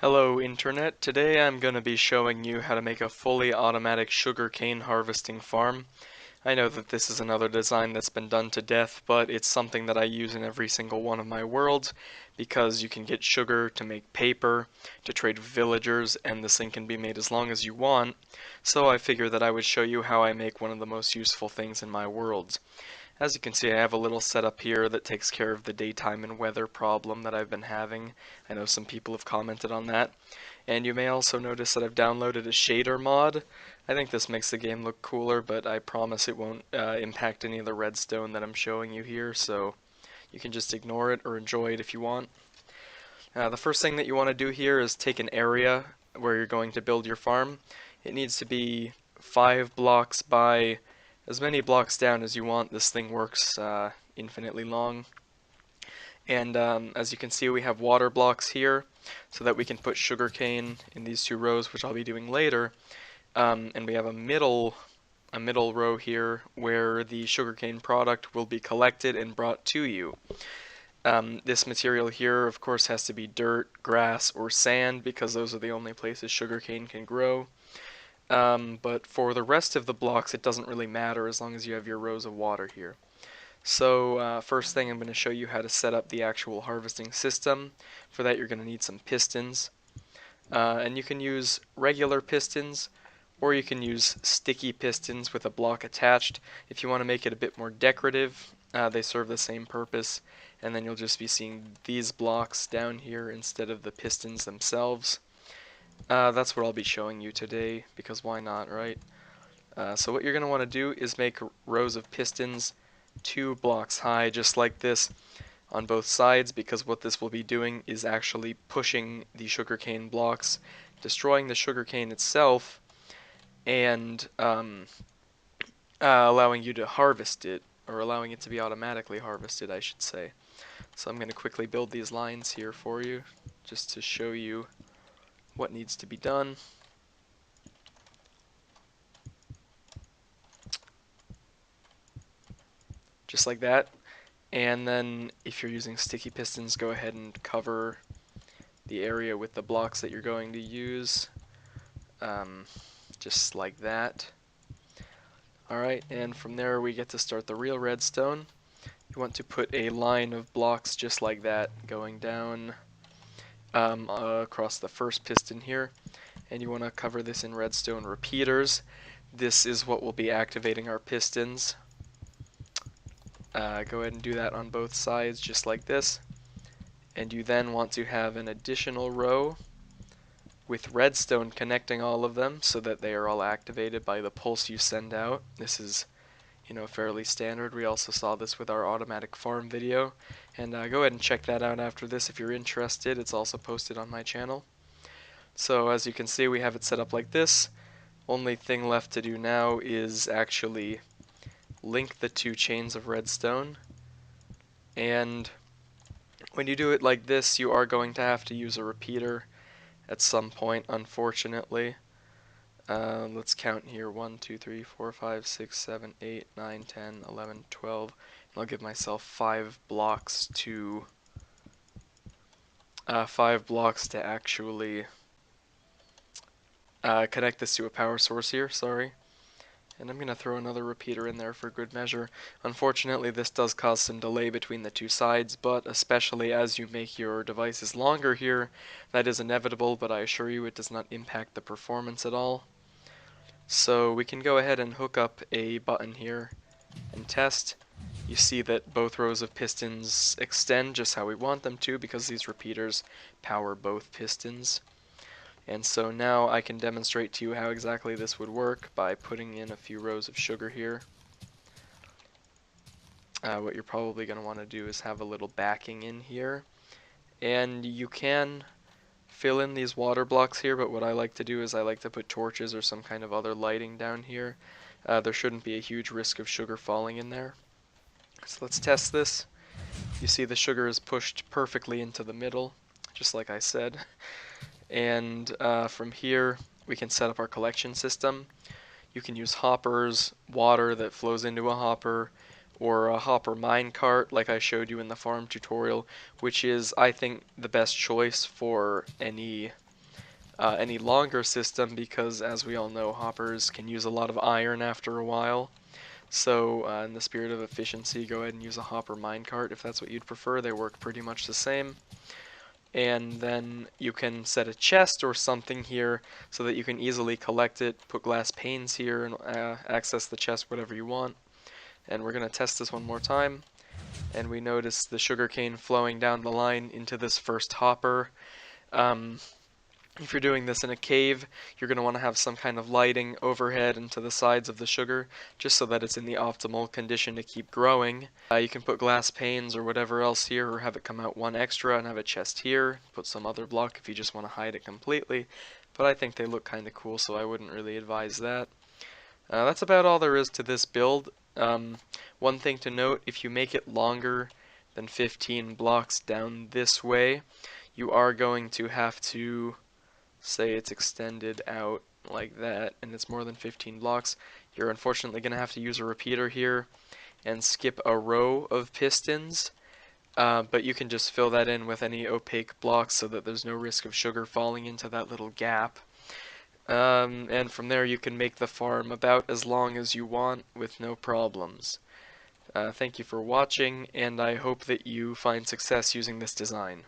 Hello Internet, today I'm going to be showing you how to make a fully automatic sugarcane harvesting farm. I know that this is another design that's been done to death, but it's something that I use in every single one of my worlds because you can get sugar to make paper, to trade with villagers, and this thing can be made as long as you want, so I figured that I would show you how I make one of the most useful things in my worlds. As you can see, I have a little setup here that takes care of the daytime and weather problem that I've been having. I know some people have commented on that. And you may also notice that I've downloaded a shader mod. I think this makes the game look cooler, but I promise it won't impact any of the redstone that I'm showing you here, so you can just ignore it or enjoy it if you want. The first thing that you want to do here is take an area where you're going to build your farm. It needs to be 5 blocks by as many blocks down as you want. This thing works infinitely long. And as you can see, we have water blocks here so that we can put sugarcane in these 2 rows, which I'll be doing later. And we have a middle row here where the sugarcane product will be collected and brought to you. This material here, of course, has to be dirt, grass, or sand because those are the only places sugarcane can grow. But for the rest of the blocks, it doesn't really matter as long as you have your rows of water here. So first thing, I'm going to show you how to set up the actual harvesting system. For that, you're going to need some pistons. And you can use regular pistons, or you can use sticky pistons with a block attached. If you want to make it a bit more decorative, they serve the same purpose, and then you'll just be seeing these blocks down here instead of the pistons themselves. That's what I'll be showing you today, because why not, right? So what you're going to want to do is make rows of pistons 2 blocks high, just like this, on both sides, because what this will be doing is actually pushing the sugarcane blocks, destroying the sugarcane itself, and allowing you to harvest it, or allowing it to be automatically harvested, I should say. So I'm going to quickly build these lines here for you, just to show you what needs to be done. Just like that. And then if you're using sticky pistons, go ahead and cover the area with the blocks that you're going to use, just like that. Alright, and from there we get to start the real redstone. You want to put a line of blocks just like that going down across the first piston here, and you want to cover this in redstone repeaters. This is what will be activating our pistons. Go ahead and do that on both sides just like this, and you then want to have an additional row with redstone connecting all of them so that they are all activated by the pulse you send out. This is, fairly standard. We also saw this with our automatic farm video, and go ahead and check that out after this if you're interested. It's also posted on my channel. So as you can see, we have it set up like this. Only thing left to do now is actually link the 2 chains of redstone, and when you do it like this, you are going to have to use a repeater at some point, unfortunately. Let's count here: 1, 2, 3, 4, 5, 6, 7, 8, 9, 10, 11, 12. And I'll give myself 5 blocks to actually connect this to a power source here. Sorry. And I'm going to throw another repeater in there for good measure. Unfortunately, this does cause some delay between the 2 sides, but especially as you make your devices longer here, that is inevitable, but I assure you it does not impact the performance at all. So we can go ahead and hook up a button here and test. You see that both rows of pistons extend just how we want them to because these repeaters power both pistons. And so now I can demonstrate to you how exactly this would work by putting in a few rows of sugar here. What you're probably going to want to do is have a little backing in here. And you can fill in these water blocks here, but what I like to do is I like to put torches or some kind of other lighting down here. There shouldn't be a huge risk of sugar falling in there. So let's test this. You see the sugar is pushed perfectly into the middle, just like I said. And from here we can set up our collection system. You can use hoppers, water that flows into a hopper, or a hopper minecart like I showed you in the farm tutorial, which is, I think, the best choice for any any longer system because, as we all know, hoppers can use a lot of iron after a while. So, in the spirit of efficiency, go ahead and use a hopper minecart if that's what you'd prefer. They work pretty much the same. And then you can set a chest or something here so that you can easily collect it, put glass panes here, and access the chest whatever you want. And we're going to test this one more time. And we notice the sugarcane flowing down the line into this first hopper. Um, if you're doing this in a cave, you're going to want to have some kind of lighting overhead and to the sides of the sugar, just so that it's in the optimal condition to keep growing. You can put glass panes or whatever else here, or have it come out one extra and have a chest here. Put some other block if you just want to hide it completely. But I think they look kind of cool, so I wouldn't really advise that. That's about all there is to this build. One thing to note, if you make it longer than 15 blocks down this way, you are going to have to say it's extended out like that and it's more than 15 blocks, you're unfortunately going to have to use a repeater here and skip a row of pistons, but you can just fill that in with any opaque blocks so that there's no risk of sugar falling into that little gap. And from there you can make the farm about as long as you want with no problems. Thank you for watching, and I hope that you find success using this design.